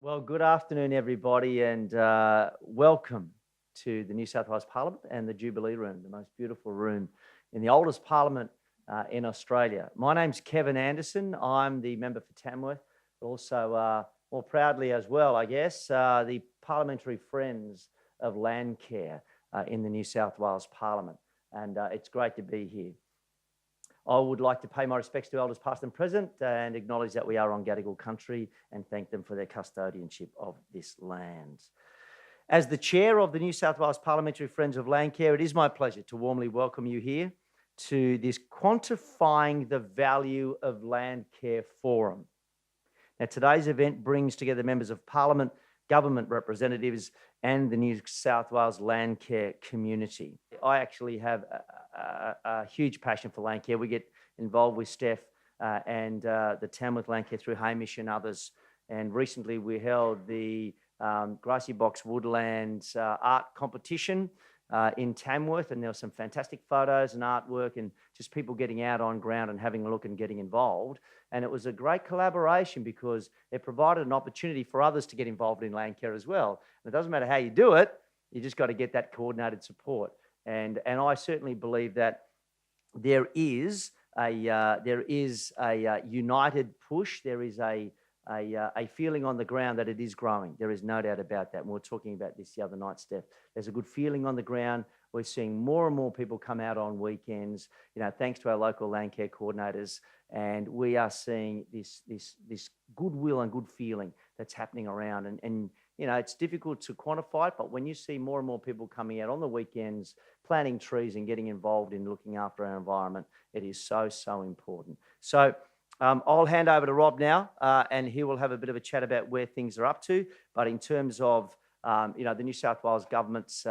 Well, good afternoon, everybody, and welcome to the New South Wales Parliament and the Jubilee Room, the most beautiful room in the oldest Parliament in Australia. My name's Kevin Anderson. I'm the member for Tamworth, but also more proudly as well, I guess, the parliamentary friends of Landcare in the New South Wales Parliament. And it's great to be here. I would like to pay my respects to elders past and present and acknowledge that we are on Gadigal country and thank them for their custodianship of this land. As the chair of the New South Wales Parliamentary Friends of Landcare, it is my pleasure to warmly welcome you here to this Quantifying the Value of Landcare Forum. Now, today's event brings together members of Parliament, government representatives, and the New South Wales Landcare community. I actually have a huge passion for Landcare. We get involved with Steph and the Tamworth Landcare through Hamish and others. And recently we held the Grassy Box Woodlands art competition in Tamworth, and there were some fantastic photos and artwork and just people getting out on ground and having a look and getting involved. And it was a great collaboration because it provided an opportunity for others to get involved in Landcare as well. And it doesn't matter how you do it, you just got to get that coordinated support. And I certainly believe that there is a united push. There is a feeling on the ground that it is growing. There is no doubt about that. And we were talking about this the other night, Steph. There's a good feeling on the ground. We're seeing more and more people come out on weekends, thanks to our local Landcare coordinators. And we are seeing this goodwill and good feeling that's happening around. And it's difficult to quantify it, but when you see more and more people coming out on the weekends, planting trees and getting involved in looking after our environment, it is so important. So I'll hand over to Rob now, and he will have a bit of a chat about where things are up to. But in terms of the New South Wales government's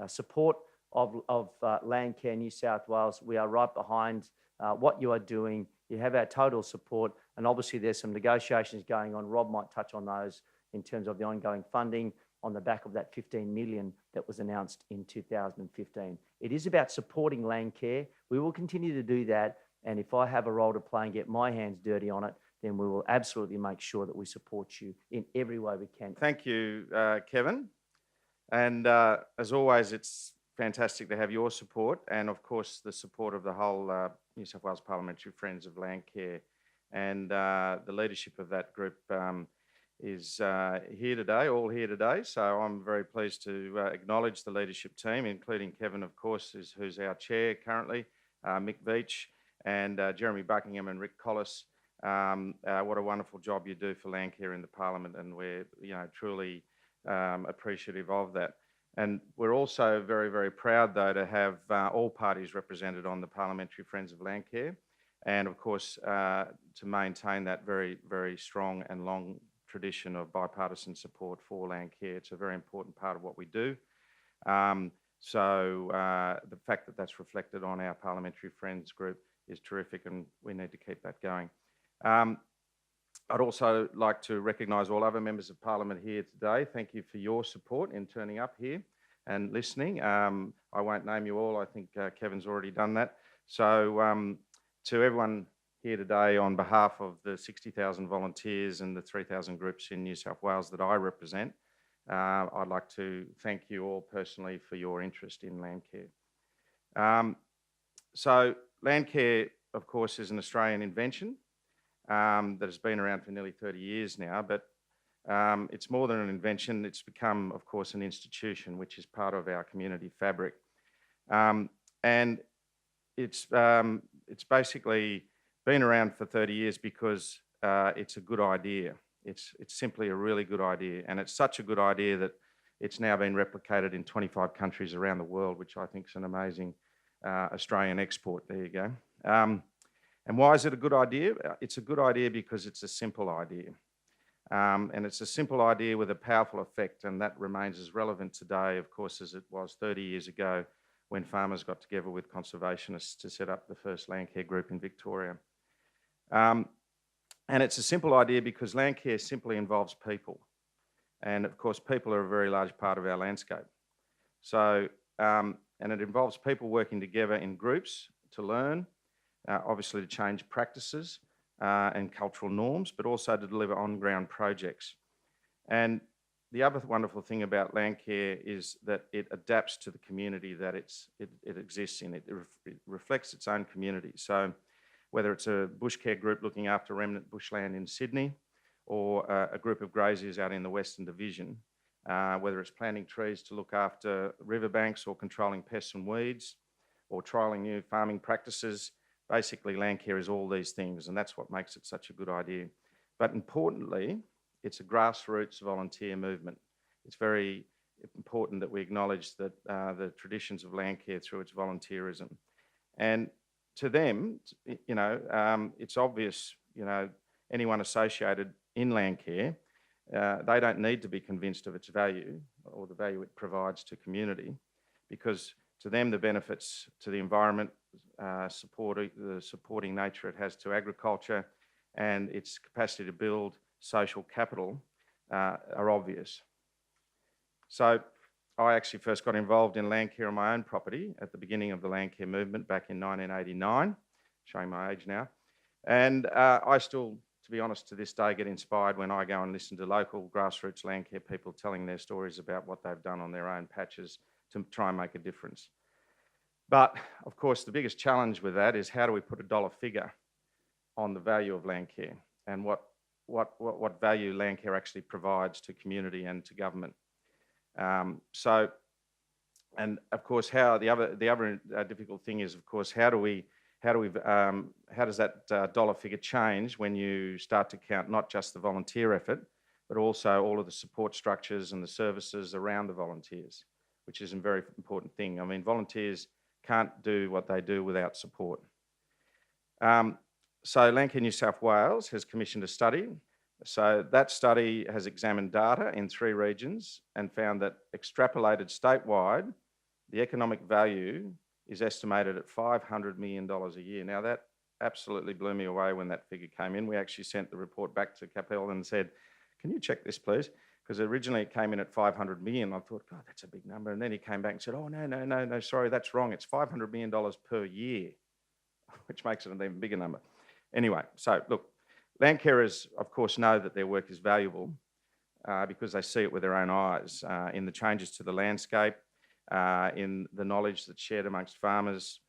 support of Landcare New South Wales, we are right behind what you are doing. You have our total support, and obviously there's some negotiations going on. Rob might touch on those in terms of the ongoing funding on the back of that 15 million that was announced in 2015. It is about supporting Landcare. We will continue to do that. And if I have a role to play and get my hands dirty on it, then we will absolutely make sure that we support you in every way we can. Thank you, Kevin. And as always, it's fantastic to have your support and, of course, the support of the whole New South Wales Parliamentary Friends of Landcare. And the leadership of that group is here today. So I'm very pleased to acknowledge the leadership team, including Kevin, of course, who's our chair currently, Mick Beach, and Jeremy Buckingham and Rick Collis. What a wonderful job you do for Landcare in the Parliament, and we're truly appreciative of that. And we're also very proud, though, to have all parties represented on the Parliamentary Friends of Landcare, and of course to maintain that very strong and long tradition of bipartisan support for Landcare. It's a very important part of what we do. So the fact that that's reflected on our Parliamentary Friends group is terrific, and we need to keep that going. I'd also like to recognise all other members of Parliament here today. Thank you for your support in turning up here and listening. I won't name you all. I think Kevin's already done that. So to everyone here today, on behalf of the 60,000 volunteers and the 3,000 groups in New South Wales that I represent, I'd like to thank you all personally for your interest in Landcare. So Landcare, of course, is an Australian invention that has been around for nearly 30 years now, but it's more than an invention. It's become, of course, an institution which is part of our community fabric. And it's basically been around for 30 years because it's a good idea. It's simply a really good idea, and it's such a good idea that it's now been replicated in 25 countries around the world, which I think is an amazing Australian export. There you go. And why is it a good idea? It's a good idea because it's a simple idea. And it's a simple idea with a powerful effect, and that remains as relevant today, of course, as it was 30 years ago when farmers got together with conservationists to set up the first Landcare group in Victoria. And it's a simple idea because Landcare simply involves people. And of course, people are a very large part of our landscape. So, and it involves people working together in groups to learn, obviously to change practices, and cultural norms, but also to deliver on-ground projects. And the other wonderful thing about Landcare is that it adapts to the community that it exists in. It reflects its own community. So whether it's a bush care group looking after remnant bushland in Sydney, or a group of graziers out in the Western Division, whether it's planting trees to look after riverbanks or controlling pests and weeds, or trialling new farming practices, basically Landcare is all these things, and that's what makes it such a good idea. But importantly, it's a grassroots volunteer movement. It's very important that we acknowledge that the traditions of Landcare through its volunteerism. And to them, it's obvious, anyone associated in Landcare, they don't need to be convinced of its value or the value it provides to community, because to them the benefits to the environment, the supporting nature it has to agriculture, and its capacity to build social capital are obvious. So I actually first got involved in Landcare on my own property at the beginning of the Landcare movement back in 1989, showing my age now. And I still, to be honest, to this day get inspired when I go and listen to local grassroots Landcare people telling their stories about what they've done on their own patches to try and make a difference. But of course, the biggest challenge with that is how do we put a dollar figure on the value of Landcare and what value Landcare actually provides to community and to government. And of course, how the other difficult thing is, of course, how does that dollar figure change when you start to count not just the volunteer effort, but also all of the support structures and the services around the volunteers, which is a very important thing. I mean, volunteers can't do what they do without support. So Landcare New South Wales has commissioned a study. So that study has examined data in 3 regions and found that extrapolated statewide, the economic value is estimated at $500 million a year. Now that absolutely blew me away when that figure came in. We actually sent the report back to Kapil and said, can you check this please? Because originally it came in at 500 million. I thought, God, that's a big number. And then he came back and said, oh, no, sorry, that's wrong. It's $500 million per year, which makes it an even bigger number. Anyway, so look, Landcarers, of course, know that their work is valuable because they see it with their own eyes in the changes to the landscape, in the knowledge that's shared amongst farmers,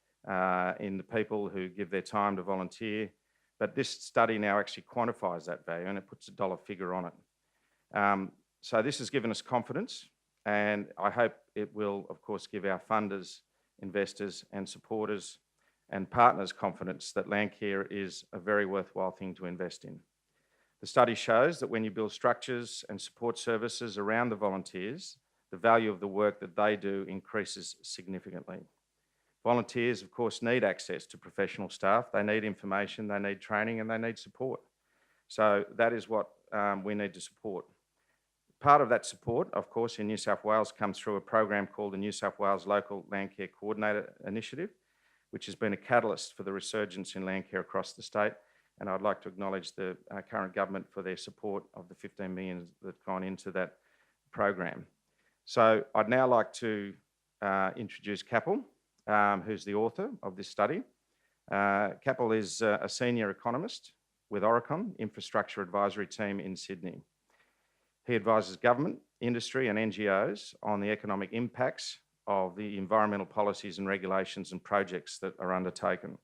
in the people who give their time to volunteer. But this study now actually quantifies that value and it puts a dollar figure on it. So this has given us confidence, and I hope it will, of course, give our funders, investors and supporters and partners confidence that Landcare is a very worthwhile thing to invest in. The study shows that when you build structures and support services around the volunteers, the value of the work that they do increases significantly. Volunteers, of course, need access to professional staff. They need information, they need training, and they need support. So that is what we need to support. Part of that support, of course, in New South Wales comes through a program called the New South Wales Local Land Care Coordinator Initiative, which has been a catalyst for the resurgence in land care across the state. And I'd like to acknowledge the current government for their support of the 15 million that's gone into that program. So I'd now like to introduce Kapil, who's the author of this study. Kapil is a senior economist with Oricon Infrastructure Advisory Team in Sydney. He advises government, industry and NGOs on the economic impacts of the environmental policies and regulations and projects that are undertaken.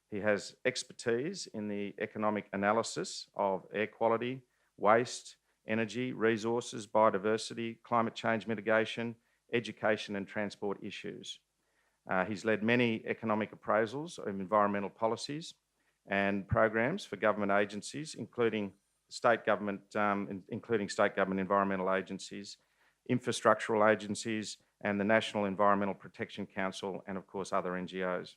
He has expertise in the economic analysis of air quality, waste, energy, resources, biodiversity, climate change mitigation, education and transport issues. He's led many economic appraisals of environmental policies and programs for government agencies, including state government environmental agencies, infrastructural agencies, and the National Environmental Protection Council, and of course other NGOs.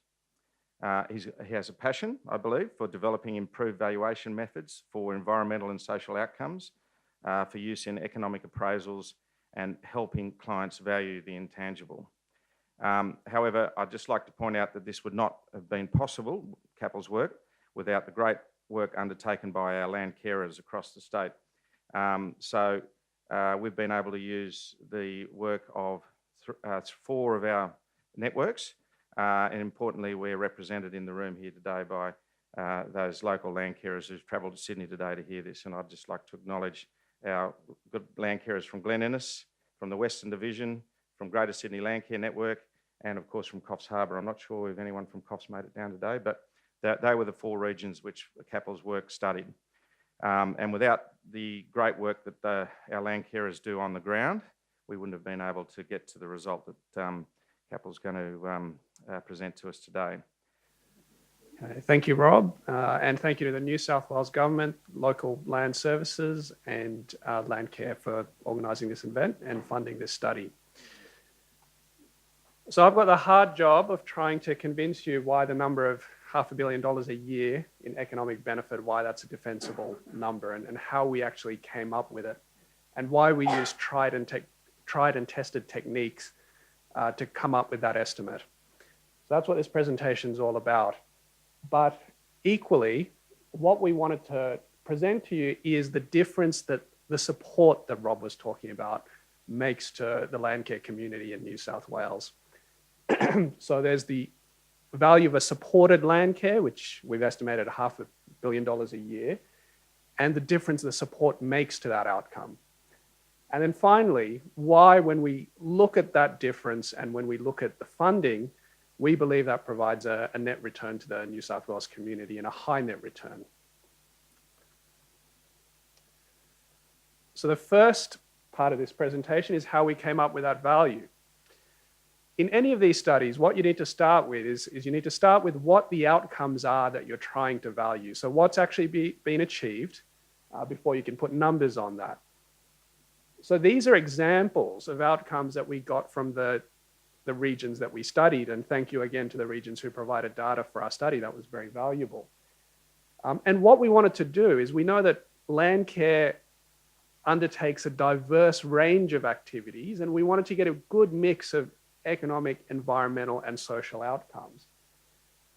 He has a passion, I believe, for developing improved valuation methods for environmental and social outcomes, for use in economic appraisals and helping clients value the intangible. However, I'd just like to point out that this would not have been possible, Kapil's work, without the great work undertaken by our land carers across the state. We've been able to use the work of 4 of our networks, and importantly, we're represented in the room here today by those local land carers who've travelled to Sydney today to hear this. And I'd just like to acknowledge our good land carers from Glen Innes, from the Western Division, from Greater Sydney Landcare Network, and of course from Coffs Harbour. I'm not sure if anyone from Coffs made it down today, but they were the 4 regions which Kapil's work studied. And without the great work that our land carers do on the ground, we wouldn't have been able to get to the result that Kapil's going to present to us today. Okay, thank you, Rob, and thank you to the New South Wales Government, Local Land Services and Landcare for organising this event and funding this study. So I've got the hard job of trying to convince you why the number of $500 million a year in economic benefit, why that's a defensible number, and how we actually came up with it, and why we use tried and tested techniques to come up with that estimate. So that's what this presentation is all about. But equally, what we wanted to present to you is the difference that the support that Rob was talking about makes to the landcare community in New South Wales. So there's the value of a supported landcare, which we've estimated at $500 million a year, and the difference the support makes to that outcome. And then finally, why, when we look at that difference and when we look at the funding, we believe that provides a net return to the New South Wales community and a high net return. So the first part of this presentation is how we came up with that value. In any of these studies, what you need to start with is you need to start with what the outcomes are that you're trying to value. So what's actually been achieved before you can put numbers on that. So these are examples of outcomes that we got from the regions that we studied. And thank you again to the regions who provided data for our study. That was very valuable. And what we wanted to do is, we know that landcare undertakes a diverse range of activities, and we wanted to get a good mix of economic, environmental, and social outcomes.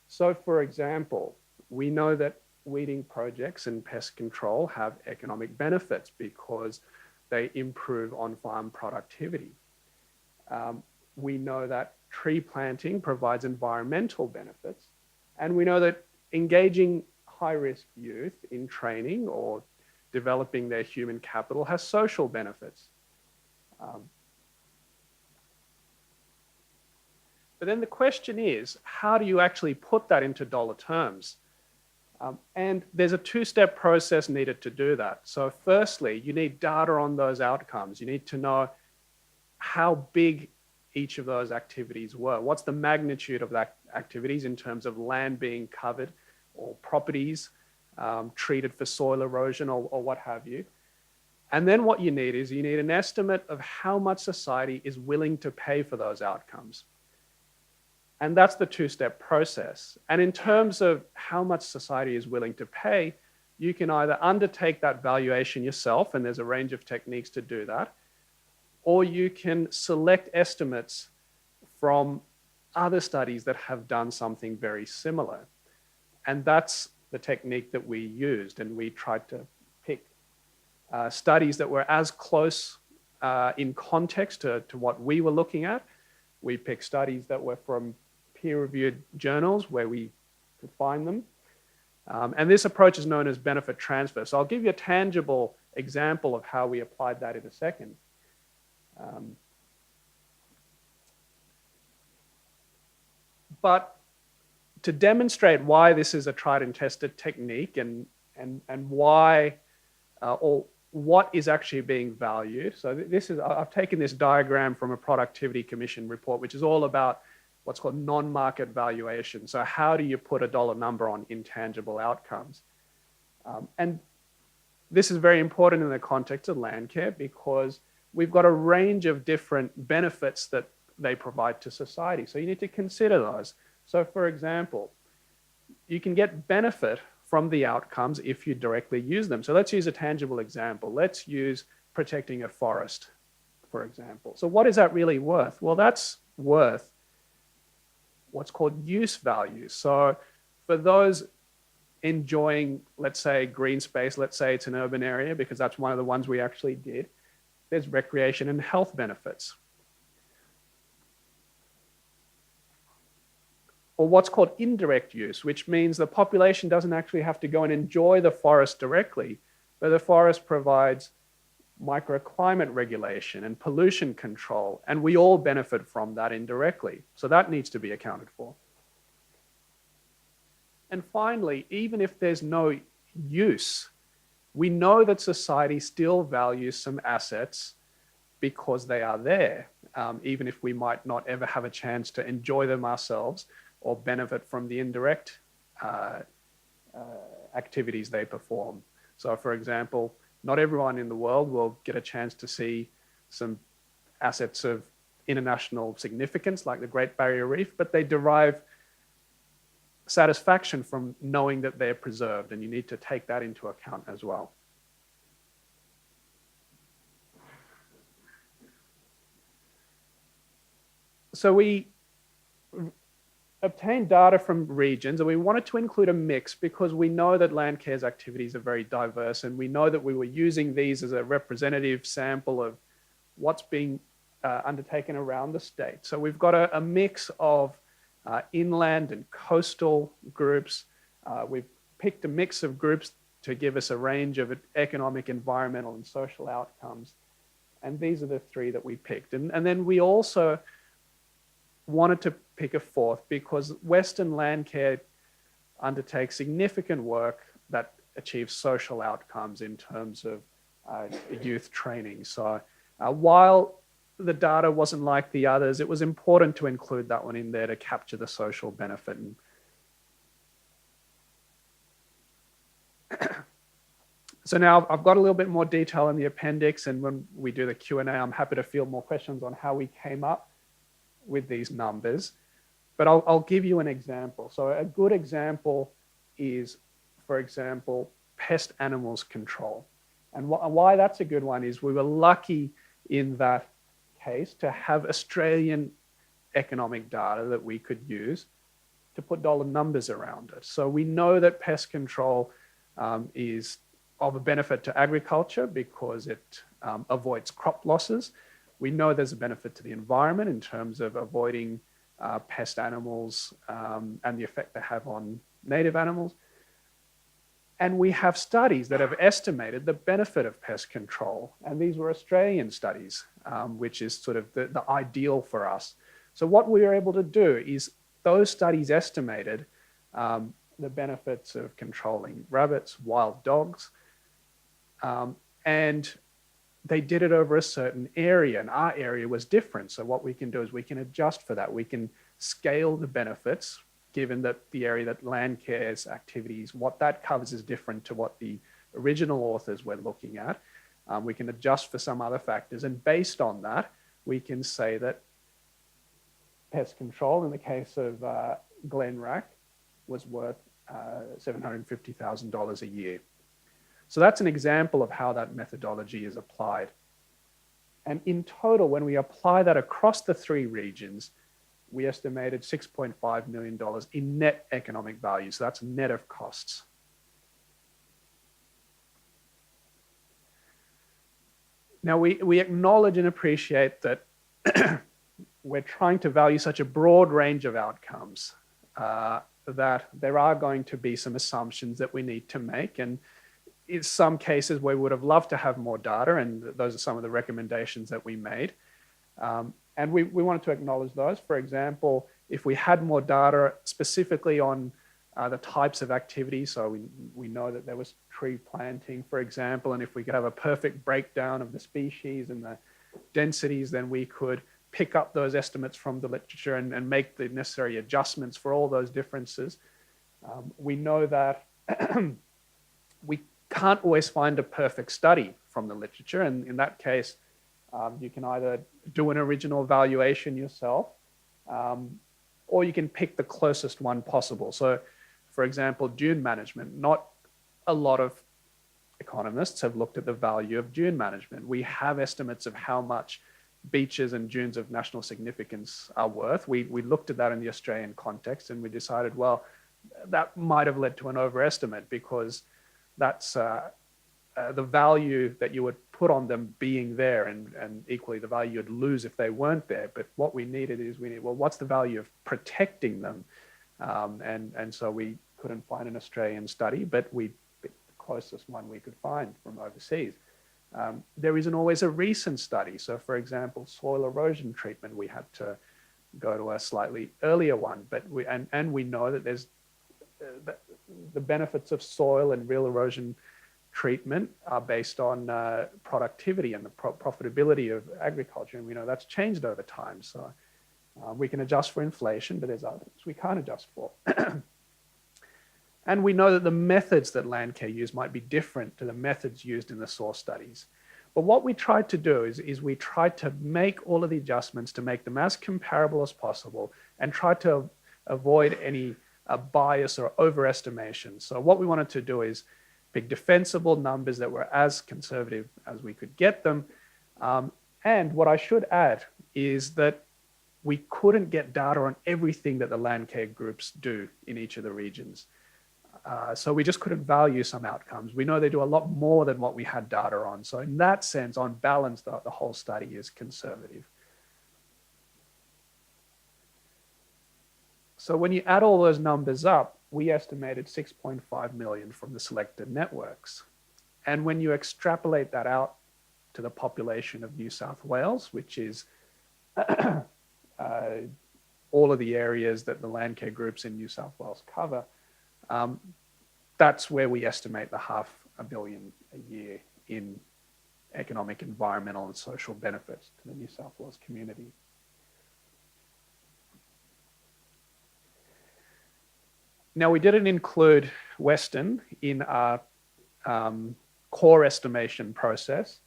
So for example, we know that weeding projects and pest control have economic benefits because they improve on-farm productivity. We know that tree planting provides environmental benefits, and we know that engaging high-risk youth in training or developing their human capital has social benefits. But then the question is, how do you actually put that into dollar terms? And there's a 2-step process needed to do that. So firstly, you need data on those outcomes. You need to know how big each of those activities were. What's the magnitude of that activities in terms of land being covered or properties treated for soil erosion or what have you. And then what you need is you need an estimate of how much society is willing to pay for those outcomes. And that's the 2-step process. And in terms of how much society is willing to pay, you can either undertake that valuation yourself, and there's a range of techniques to do that, or you can select estimates from other studies that have done something very similar. And that's the technique that we used, and we tried to pick studies that were as close in context to what we were looking at. We picked studies that were from peer-reviewed journals where we could find them. And this approach is known as benefit transfer. So I'll give you a tangible example of how we applied that in a second. But to demonstrate why this is a tried and tested technique and why or what is actually being valued. So this is, I've taken this diagram from a Productivity Commission report, which is all about what's called non-market valuation. So how do you put a dollar number on intangible outcomes? And this is very important in the context of landcare because we've got a range of different benefits that they provide to society. So you need to consider those. So for example, you can get benefit from the outcomes if you directly use them. So let's use a tangible example. Let's use protecting a forest, for example. So what is that really worth? Well, that's worth what's called use value. So for those enjoying, let's say, green space, let's say it's an urban area, because that's one of the ones we actually did, there's recreation and health benefits. or what's called indirect use, which means the population doesn't actually have to go and enjoy the forest directly, but the forest provides microclimate regulation and pollution control, and we all benefit from that indirectly. So that needs to be accounted for. And finally, even if there's no use, we know that society still values some assets because they are there, even if we might not ever have a chance to enjoy them ourselves or benefit from the indirect activities they perform. So for example, not everyone in the world will get a chance to see some assets of international significance like the Great Barrier Reef, but they derive satisfaction from knowing that they're preserved, and you need to take that into account as well. So we obtained data from regions, and we wanted to include a mix because we know that Landcare's activities are very diverse, and we know that we were using these as a representative sample of what's being undertaken around the state. So we've got a mix of inland and coastal groups. We've picked a mix of groups to give us a range of economic, environmental, and social outcomes. And these are the three that we picked. And then we also wanted to pick a fourth because Western Landcare undertakes significant work that achieves social outcomes in terms of youth training. So while the data wasn't like the others, it was important to include that one in there to capture the social benefit. So now I've got a little bit more detail in the appendix, and when we do the Q&A, I'm happy to field more questions on how we came up with these numbers. But I'll give you an example. So a good example is, for example, pest animals control. And why that's a good one is we were lucky in that case to have Australian economic data that we could use to put dollar numbers around it. So we know that pest control is of a benefit to agriculture because it avoids crop losses. We know there's a benefit to the environment in terms of avoiding pest animals and the effect they have on native animals. And we have studies that have estimated the benefit of pest control. And these were Australian studies, which is sort of the ideal for us. So what we were able to do is those studies estimated the benefits of controlling rabbits, wild dogs, and they did it over a certain area, and our area was different. So what we can do is we can adjust for that. We can scale the benefits, given that the area that Landcare's activities, what that covers is different to what the original authors were looking at. We can adjust for some other factors, and based on that, we can say that pest control, in the case of Glenrack, was worth $750,000 a year. So that's an example of how that methodology is applied. And in total, when we apply that across the three regions, we estimated $6.5 million in net economic value. So that's net of costs. Now, we acknowledge and appreciate that we're trying to value such a broad range of outcomes that there are going to be some assumptions that we need to make. And in some cases, we would have loved to have more data, and those are some of the recommendations that we made. And we wanted to acknowledge those. For example, if we had more data specifically on the types of activities, so we know that there was tree planting, for example, and if we could have a perfect breakdown of the species and the densities, then we could pick up those estimates from the literature and make the necessary adjustments for all those differences. We know that we can't always find a perfect study from the literature, and in that case, you can either do an original evaluation yourself, or you can pick the closest one possible. So, for example, dune management. Not a lot of economists have looked at the value of dune management. We have estimates of how much beaches and dunes of national significance are worth. We looked at that in the Australian context, and we decided, well, that might have led to an overestimate because that's the value that you would put on them being there, and equally the value you'd lose if they weren't there. But what we needed is, well, what's the value of protecting them? And so we couldn't find an Australian study, but we picked the closest one we could find from overseas. There isn't always a recent study. So for example, soil erosion treatment, we had to go to a slightly earlier one, but we know that there's the benefits of soil and real erosion treatment are based on productivity and the profitability of agriculture. And we know that's changed over time. So we can adjust for inflation, but there's others we can't adjust for. And we know that the methods that Landcare use might be different to the methods used in the source studies. But what we tried to do is we tried to make all of the adjustments to make them as comparable as possible and try to avoid any bias or overestimation. So what we wanted to do is pick defensible numbers that were as conservative as we could get them. And what I should add is that we couldn't get data on everything that the Landcare groups do in each of the regions. So we just couldn't value some outcomes. We know they do a lot more than what we had data on. So in that sense, on balance, the whole study is conservative. So when you add all those numbers up, we estimated 6.5 million from the selected networks. And when you extrapolate that out to the population of New South Wales, which is all of the areas that the Landcare groups in New South Wales cover, that's where we estimate the $500 million a year in economic, environmental, and social benefits to the New South Wales community. Now, we didn't include Western in our core estimation process,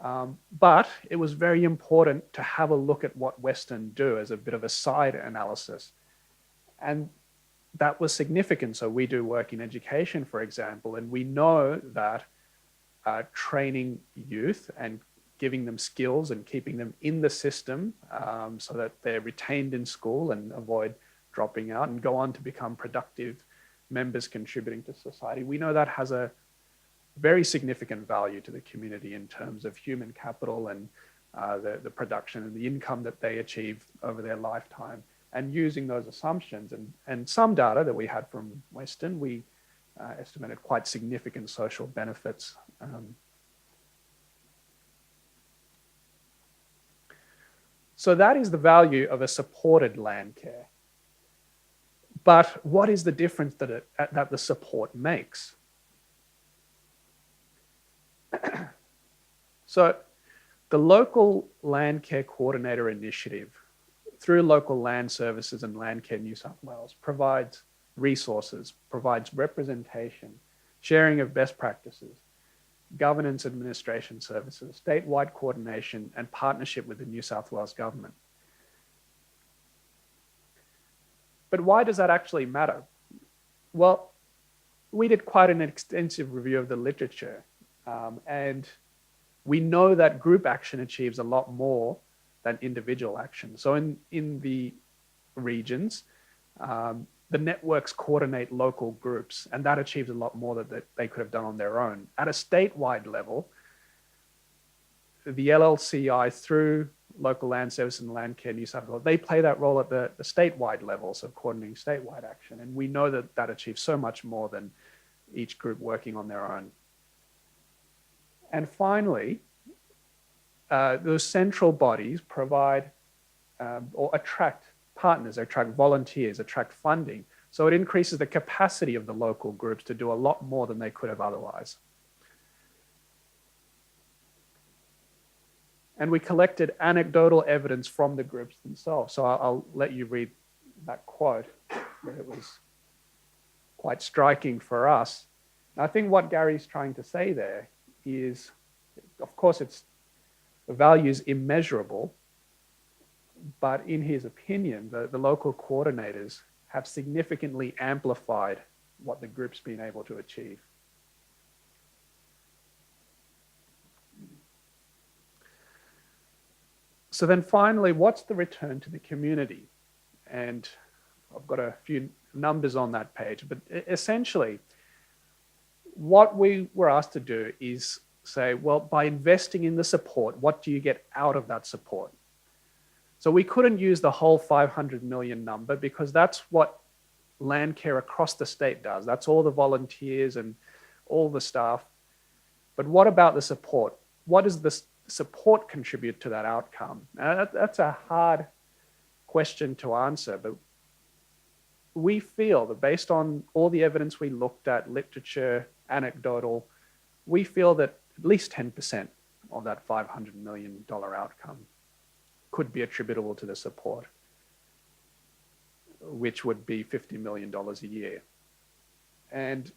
but it was very important to have a look at what Western do as a bit of a side analysis. And that was significant. So we do work in education, for example, and we know that training youth and giving them skills and keeping them in the system so that they're retained in school and avoid dropping out and go on to become productive members contributing to society. We know that has a very significant value to the community in terms of human capital and the production and the income that they achieve over their lifetime. And using those assumptions and some data that we had from Western, we estimated quite significant social benefits. So that is the value of a supported land care. But what is the difference that the support makes? So the Local Land Care Coordinator Initiative, through Local Land Services and Landcare New South Wales, provides resources, provides representation, sharing of best practices, governance administration services, statewide coordination, and partnership with the New South Wales government. But why does that actually matter? Well, we did quite an extensive review of the literature, and we know that group action achieves a lot more than individual action. So in the regions, the networks coordinate local groups, and that achieves a lot more that they could have done on their own. At a statewide level, the LLCI through Local Land Services and Landcare New South Wales, they play that role at the statewide level, so coordinating statewide action. And we know that that achieves so much more than each group working on their own. And finally, those central bodies provide or attract partners, attract volunteers, attract funding. So it increases the capacity of the local groups to do a lot more than they could have otherwise. And we collected anecdotal evidence from the groups themselves. So I'll let you read that quote. It was quite striking for us. And I think what Gary's trying to say there is, of course, the value is immeasurable, but in his opinion, the local coordinators have significantly amplified what the group's been able to achieve. So then finally, what's the return to the community? And I've got a few numbers on that page, but essentially, what we were asked to do is say, well, by investing in the support, what do you get out of that support? So we couldn't use the whole 500 million number because that's what Landcare across the state does. That's all the volunteers and all the staff. But what about the support? What does the support contribute to that outcome? That's a hard question to answer, but we feel that based on all the evidence we looked at, literature, anecdotal, we feel that at least 10% of that $500 million outcome could be attributable to the support, which would be $50 million a year. And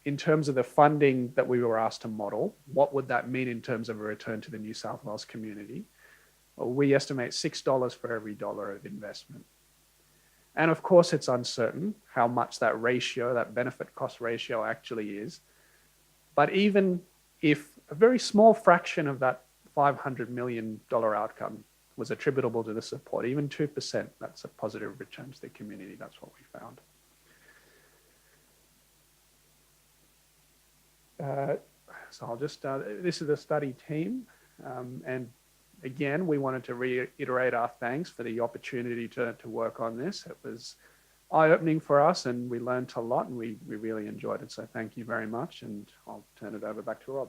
in terms of the funding that we were asked to model, what would that mean in terms of a return to the New South Wales community? Well, we estimate $6 for every dollar of investment. And of course, it's uncertain how much that ratio, that benefit cost ratio actually is. But even if a very small fraction of that $500 million outcome was attributable to the support, even 2%, that's a positive return to the community. That's what we found. So I'll just, this is the study team. And again, we wanted to reiterate our thanks for the opportunity to work on this. It was eye-opening for us and we learned a lot and we really enjoyed it. So thank you very much and I'll turn it over back to Rob.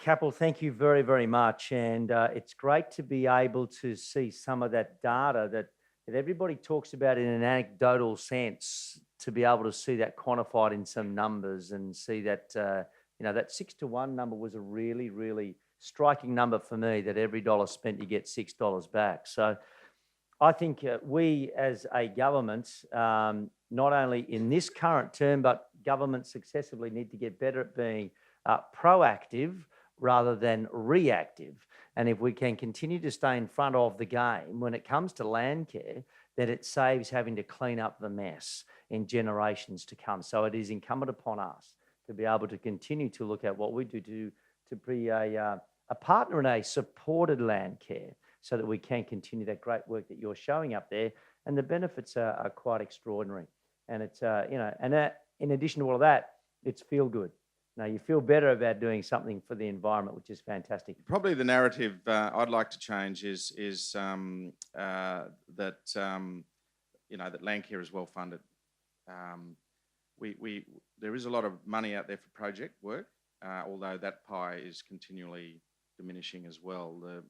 Kapil, thank you very, very much. And it's great to be able to see some of that data that everybody talks about in an anecdotal sense, to be able to see that quantified in some numbers and see that, you know, that 6-to-1 number was a really, really striking number for me, that every dollar spent, you get $6 back. So I think we as a government, not only in this current term, but governments successively need to get better at being proactive rather than reactive. And if we can continue to stay in front of the game when it comes to land care, that it saves having to clean up the mess in generations to come. So it is incumbent upon us to be able to continue to look at what we do to be a partner in a supported land care so that we can continue that great work that you're showing up there. And the benefits are quite extraordinary. And it's, you know, and in addition to all of that, it's feel good. Now, you feel better about doing something for the environment, which is fantastic. Probably the narrative I'd like to change is that you know, that Landcare is well funded. There is a lot of money out there for project work, although that pie is continually diminishing as well. The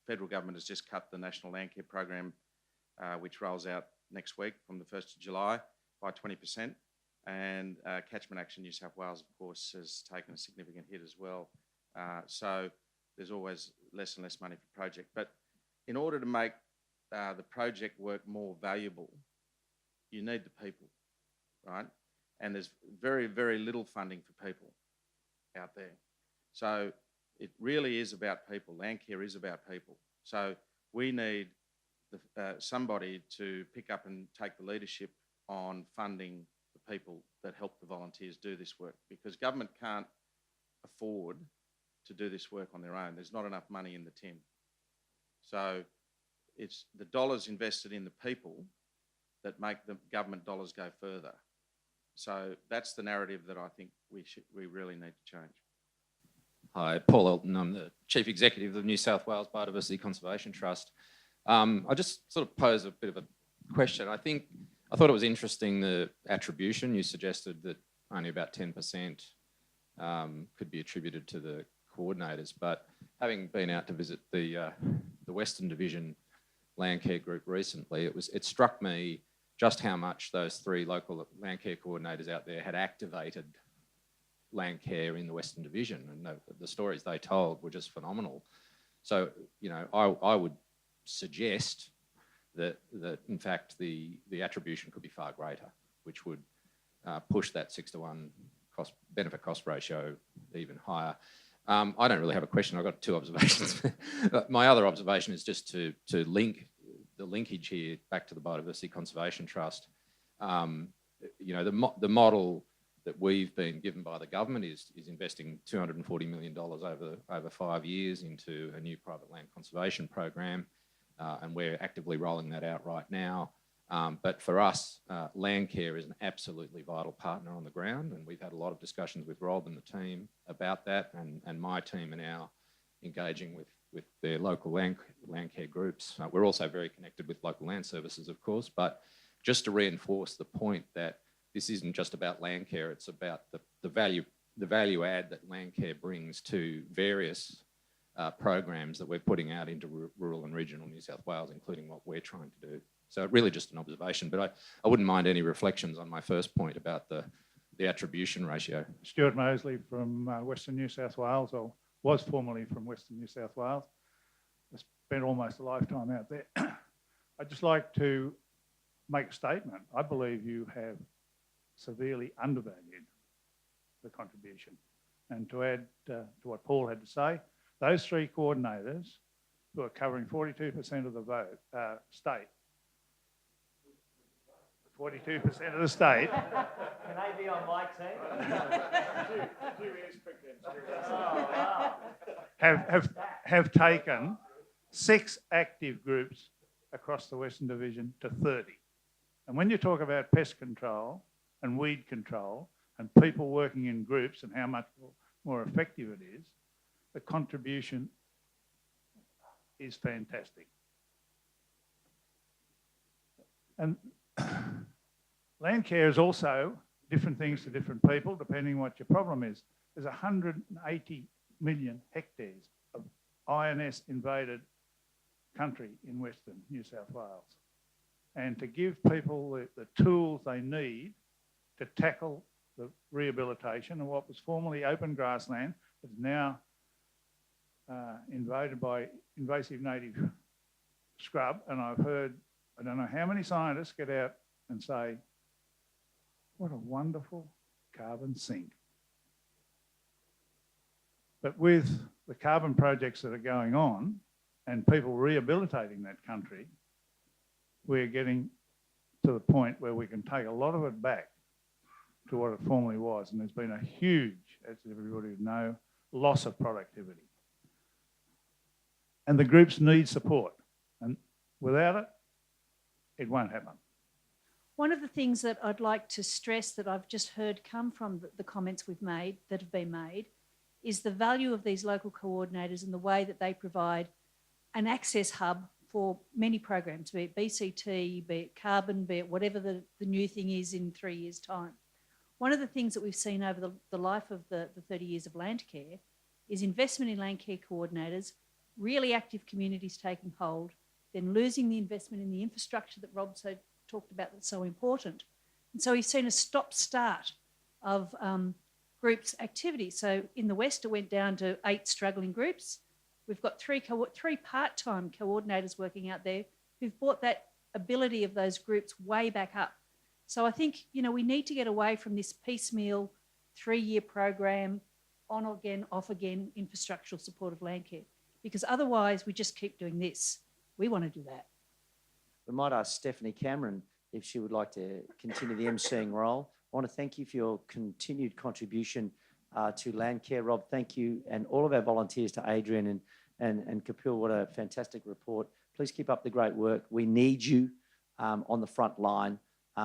federal government has just cut the National Landcare program, which rolls out next week from the 1st of July by 20%. And Catchment Action New South Wales, of course, has taken a significant hit as well. So there's always less and less money for project. But in order to make the project work more valuable, you need the people, right? And there's very, very little funding for people out there. So it really is about people. Landcare is about people. So we need somebody to pick up and take the leadership on funding the people that help the volunteers do this work, because government can't afford to do this work on their own. There's not enough money in the tin. So it's the dollars invested in the people that make the government dollars go further. So that's the narrative that I think we really need to change. Hi, Paul Elton. I'm the Chief Executive of the New South Wales Biodiversity Conservation Trust. I just sort of pose a bit of a question. I thought it was interesting, the attribution. You suggested that only about 10% could be attributed to the coordinators, but having been out to visit the Western Division Landcare group recently, it struck me just how much those 3 local Landcare coordinators out there had activated Landcare in the Western Division, and the stories they told were just phenomenal. So, you know, I would suggest that in fact the attribution could be far greater, which would push that 6-to-1 benefit cost ratio even higher. I don't really have a question. I've got 2 observations. My other observation is just to link the linkage here back to the Biodiversity Conservation Trust. You know, the model that we've been given by the government is investing $240 million over 5 years into a new private land conservation program. And we're actively rolling that out right now. But for us, Landcare is an absolutely vital partner on the ground, and we've had a lot of discussions with Rob and the team about that, and my team are now engaging with their local land care groups. We're also very connected with local land services, of course, but just to reinforce the point that this isn't just about land care, it's about the value add that land care brings to various programs that we're putting out into rural and regional New South Wales, including what we're trying to do. So really just an observation, but I wouldn't mind any reflections on my first point about the attribution ratio. Stuart Mosley from Western New South Wales, or was formerly from Western New South Wales. I spent almost a lifetime out there. I'd just like to make a statement. I believe you have severely undervalued the contribution. And to add to what Paul had to say, those three coordinators who are covering 42% of the vote, state, 42% of the state. Can they be on my team? have taken 6 active groups across the Western Division to 30. And when you talk about pest control and weed control and people working in groups and how much more effective it is, the contribution is fantastic. And land care is also different things to different people, depending what your problem is. There's 180 million hectares of INS invaded country in Western New South Wales. And to give people the tools they need to tackle the rehabilitation of what was formerly open grassland is now invaded by invasive native scrub. And I've heard, I don't know how many scientists get out and say, what a wonderful carbon sink. But with the carbon projects that are going on and people rehabilitating that country, we're getting to the point where we can take a lot of it back to what it formerly was. And there's been a huge, as everybody would know, loss of productivity. And the groups need support. And without it, it won't happen. One of the things that I'd like to stress that I've just heard come from the comments we've made, that have been made, is the value of these local coordinators and the way that they provide an access hub for many programs, be it BCT, be it carbon, be it whatever the new thing is in 3 years' time. One of the things that we've seen over the life of the 30 years of land care is investment in land care coordinators, really active communities taking hold, then losing the investment in the infrastructure that Rob talked about that's so important. And so we've seen a stop-start of groups' activity. So in the West, it went down to 8 struggling groups. We've got 3 part-time coordinators working out there who've brought that ability of those groups way back up. So I think, you know, we need to get away from this piecemeal 3-year program, on again, off again, infrastructural support of land care, because otherwise we just keep doing this. We want to do that. We might ask Stephanie Cameron if she would like to continue the emceeing role. I want to thank you for your continued contribution to land care. Rob, thank you, and all of our volunteers, to Adrian and Kapil. What a fantastic report. Please keep up the great work. We need you on the front line.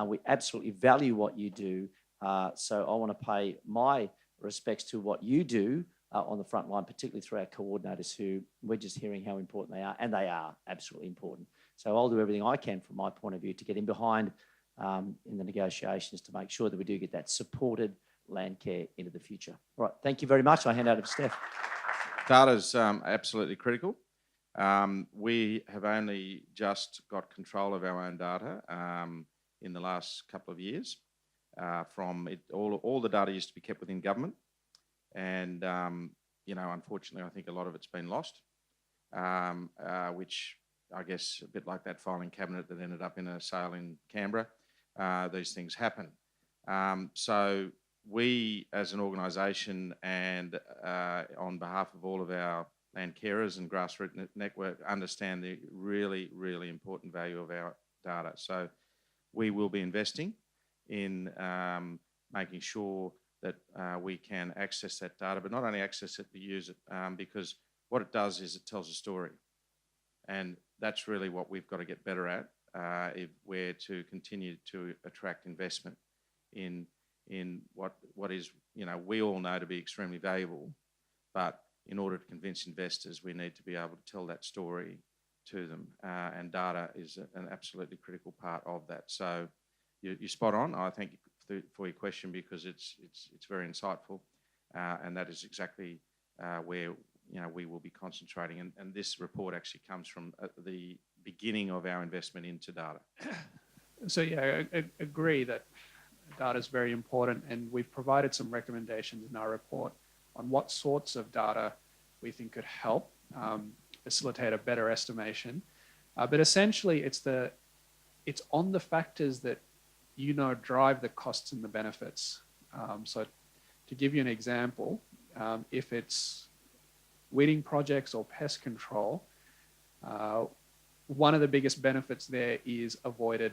We absolutely value what you do. So I want to pay my respects to what you do on the front line, particularly through our coordinators, who we're just hearing how important they are, and they are absolutely important. So I'll do everything I can from my point of view to get in behind in the negotiations to make sure that we do get that supported land care into the future. All right, thank you very much. I hand over to Steph. Data's absolutely critical. We have only just got control of our own data in the last couple of years. All the data used to be kept within government, and you know, unfortunately, I think a lot of it's been lost, which I guess a bit like that filing cabinet that ended up in a sale in Canberra. These things happen. So we, as an organisation, and on behalf of all of our land carers and grassroots network, understand the really, really important value of our data. So we will be investing in making sure that we can access that data, but not only access it, but use it, because what it does is it tells a story. And that's really what we've got to get better at if we're to continue to attract investment in what is, you know, we all know to be extremely valuable, but in order to convince investors, we need to be able to tell that story to them, and data is an absolutely critical part of that. So you're spot on, I think, for your question, because it's very insightful, and that is exactly where we will be concentrating. And this report actually comes from the beginning of our investment into data. So yeah, I agree that data is very important, and we've provided some recommendations in our report on what sorts of data we think could help facilitate a better estimation. But essentially, it's on the factors that drive the costs and the benefits. So to give you an example, if it's weeding projects or pest control, one of the biggest benefits there is avoided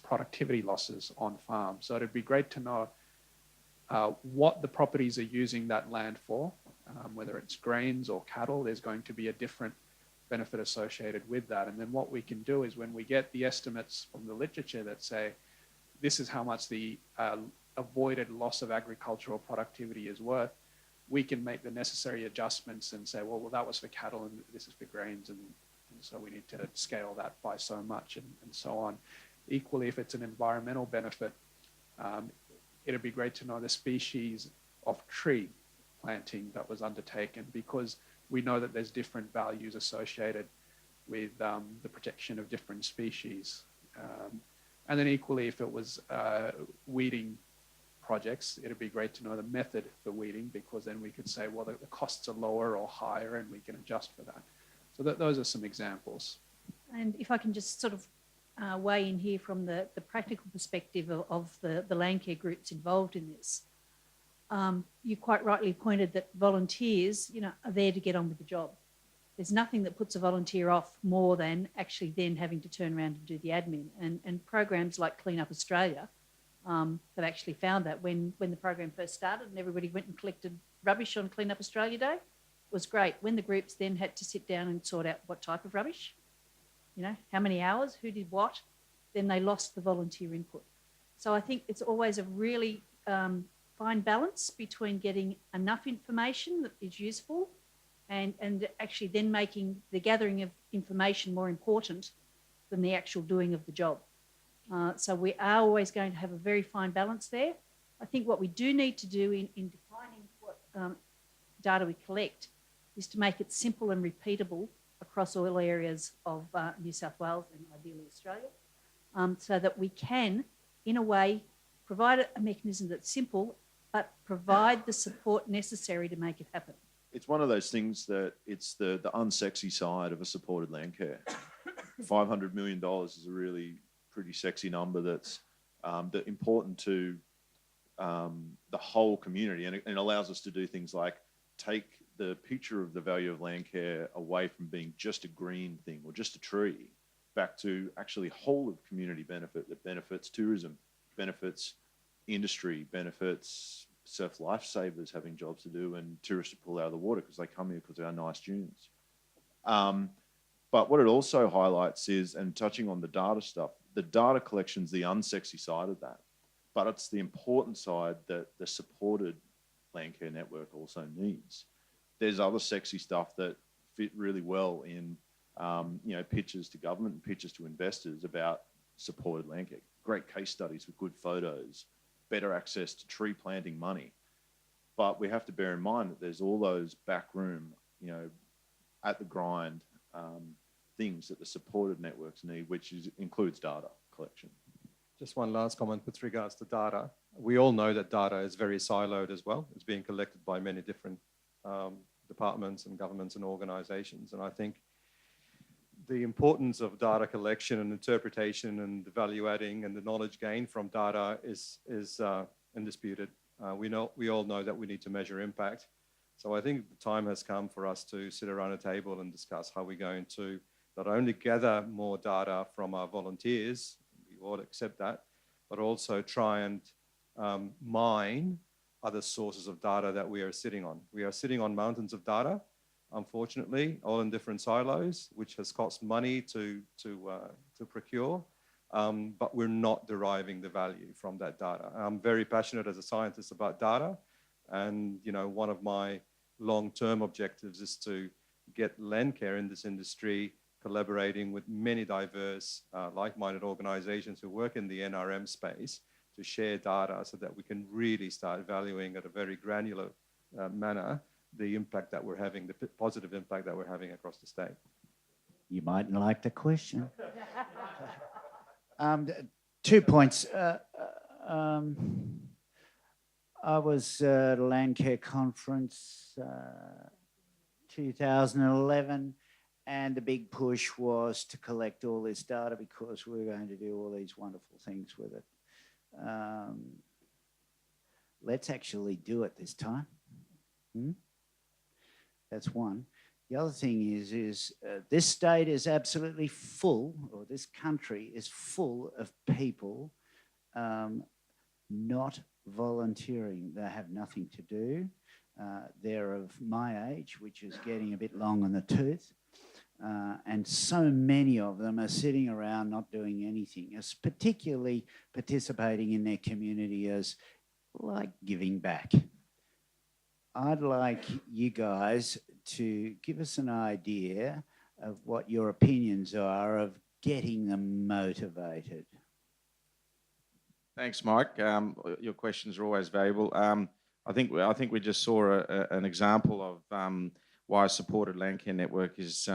productivity losses on farm. So it'd be great to know what the properties are using that land for, whether it's grains or cattle. There's going to be a different benefit associated with that. And then what we can do is, when we get the estimates from the literature that say, this is how much the avoided loss of agricultural productivity is worth, we can make the necessary adjustments and say, well, that was for cattle and this is for grains, and so we need to scale that by so much, and so on. Equally, if it's an environmental benefit, it'd be great to know the species of tree planting that was undertaken, because we know that there's different values associated with the protection of different species. And then equally, if it was weeding projects, it'd be great to know the method for weeding, because then we could say, well, the costs are lower or higher, and we can adjust for that. So those are some examples. And if I can just sort of weigh in here from the practical perspective of the Landcare groups involved in this. You quite rightly pointed that volunteers, are there to get on with the job. There's nothing that puts a volunteer off more than actually then having to turn around and do the admin. And programs like Clean Up Australia have actually found that when the program first started and everybody went and collected rubbish on Clean Up Australia Day, it was great. When the groups then had to sit down and sort out what type of rubbish, how many hours, who did what, then they lost the volunteer input. So I think it's always a really fine balance between getting enough information that is useful and actually then making the gathering of information more important than the actual doing of the job. So we are always going to have a very fine balance there. I think what we do need to do in defining what data we collect is to make it simple and repeatable across all areas of New South Wales and ideally Australia, so that we can, in a way, provide a mechanism that's simple, but provide the support necessary to make it happen. It's one of those things that it's the unsexy side of a supported land care. $500 million is a really pretty sexy number that's important to the whole community, and it allows us to do things like take the picture of the value of land care away from being just a green thing or just a tree, back to actually whole of community benefit that benefits tourism, benefits industry, benefits surf lifesavers having jobs to do, and tourists to pull out of the water because they come here because they are nice dunes. But what it also highlights is, and touching on the data stuff, the data collection's the unsexy side of that, but it's the important side that the supported land care network also needs. There's other sexy stuff that fit really well in pitches to government and pitches to investors about supported land care. Great case studies with good photos, better access to tree planting money. But we have to bear in mind that there's all those backroom, at the grind things that the supported networks need, which includes data collection. Just one last comment with regards to data. We all know that data is very siloed as well. It's being collected by many different departments and governments and organizations. And I think the importance of data collection and interpretation and the value adding and the knowledge gained from data is undisputed. We all know that we need to measure impact. So I think the time has come for us to sit around a table and discuss how we're going to not only gather more data from our volunteers, we all accept that, but also try and mine other sources of data that we are sitting on. We are sitting on mountains of data, unfortunately, all in different silos, which has cost money to procure, but we're not deriving the value from that data. I'm very passionate as a scientist about data, and one of my long-term objectives is to get Landcare in this industry collaborating with many diverse, like-minded organizations who work in the NRM space to share data so that we can really start valuing at a very granular manner the impact that we're having, the positive impact that we're having across the state. You mightn't like the question. 2 points. I was at a Landcare conference 2011, and the big push was to collect all this data because we were going to do all these wonderful things with it. Let's actually do it this time. That's one. The other thing is this state is absolutely full, or this country is full of people not volunteering. They have nothing to do. They're of my age, which is getting a bit long in the tooth. And so many of them are sitting around not doing anything, as particularly participating in their community as like giving back. I'd like you guys to give us an idea of what your opinions are of getting them motivated. Thanks, Mike. Your questions are always valuable. I think we just saw an example of why a supported Landcare network is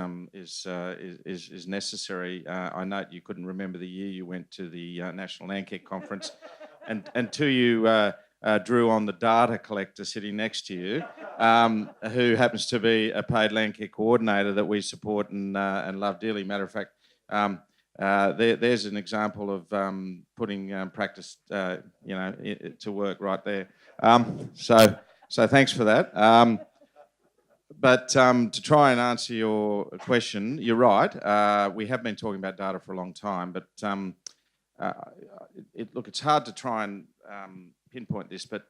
necessary. I note you couldn't remember the year you went to the National Landcare Conference, and until you drew on the data collector sitting next to you, who happens to be a paid Landcare coordinator that we support and love dearly. Matter of fact, there's an example of putting practice, to work right there. So thanks for that. But to try and answer your question, you're right. We have been talking about data for a long time, but look, it's hard to try and pinpoint this, but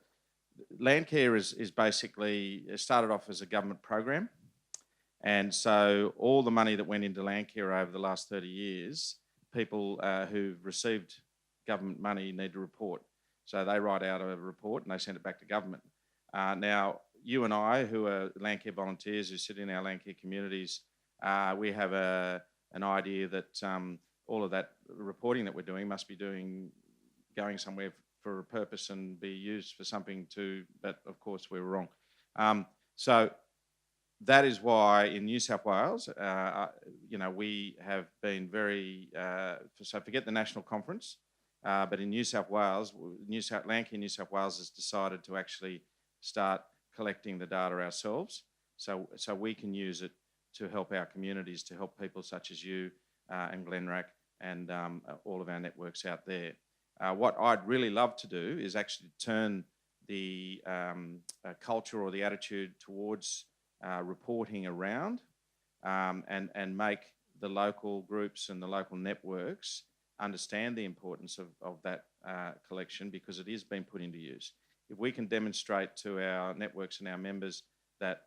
Landcare is basically, it started off as a government program. And so all the money that went into Landcare over the last 30 years, people who've received government money need to report. So they write out a report and they send it back to government. Now, you and I, who are Landcare volunteers who sit in our Landcare communities, we have an idea that all of that reporting that we're doing must be going somewhere for a purpose and be used for something but of course we were wrong. So that is why in New South Wales, we have been very, so forget the national conference, but in New South Wales, Landcare New South Wales has decided to actually start collecting the data ourselves, so we can use it to help our communities, to help people such as you and Glenrack and all of our networks out there. What I'd really love to do is actually turn the culture or the attitude towards reporting around and make the local groups and the local networks understand the importance of that collection, because it is being put into use. If we can demonstrate to our networks and our members that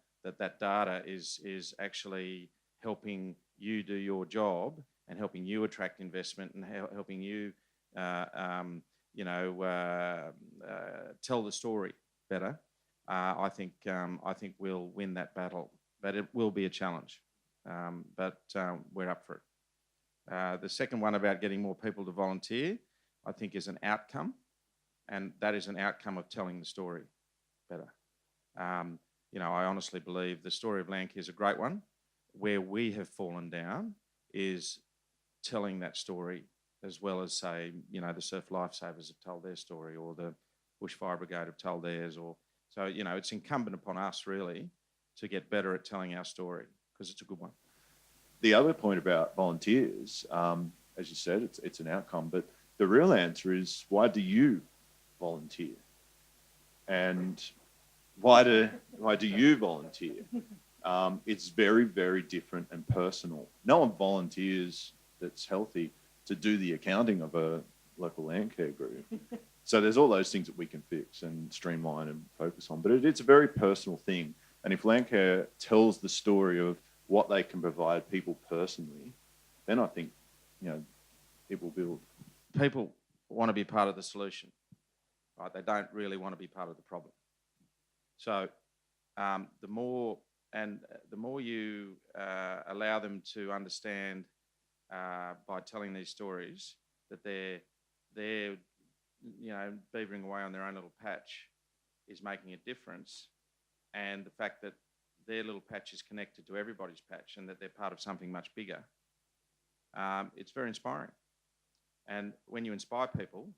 data is actually helping you do your job and helping you attract investment and helping you tell the story better, I think we'll win that battle. But it will be a challenge, but we're up for it. The second one about getting more people to volunteer, I think, is an outcome, and that is an outcome of telling the story better. I honestly believe the story of Landcare is a great one. Where we have fallen down is telling that story, as well as, say, the Surf Lifesavers have told their story, or the Bushfire Brigade have told theirs, so it's incumbent upon us really to get better at telling our story, because it's a good one. The other point about volunteers, as you said, it's an outcome, but the real answer is, why do you volunteer? And why do you volunteer? It's very, very different and personal. No one volunteers that's healthy to do the accounting of a local Landcare group. So there's all those things that we can fix and streamline and focus on. But it's a very personal thing. And if Landcare tells the story of what they can provide people personally, then I think, it will build. People want to be part of the solution, right? They don't really want to be part of the problem. So the more you allow them to understand by telling these stories that they're beavering away on their own little patch is making a difference, and the fact that their little patch is connected to everybody's patch and that they're part of something much bigger, it's very inspiring. And when you inspire people,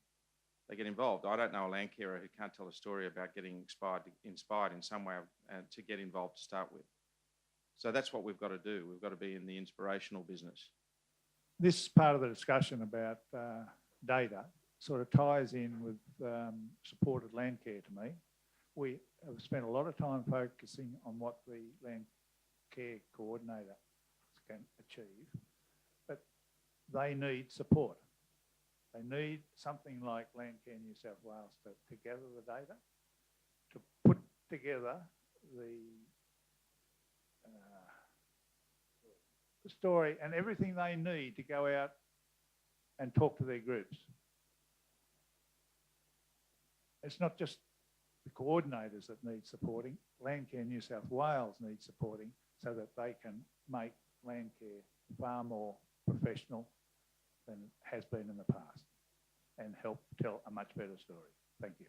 they get involved. I don't know a land carer who can't tell a story about getting inspired in some way to get involved to start with. So that's what we've got to do. We've got to be in the inspirational business. This part of the discussion about data sort of ties in with supported land care to me. We have spent a lot of time focusing on what the land care coordinator can achieve, but they need support. They need something like Landcare New South Wales to gather the data, to put together the story and everything they need to go out and talk to their groups. It's not just the coordinators that need supporting. Landcare New South Wales needs supporting so that they can make landcare far more professional than it has been in the past and help tell a much better story. Thank you.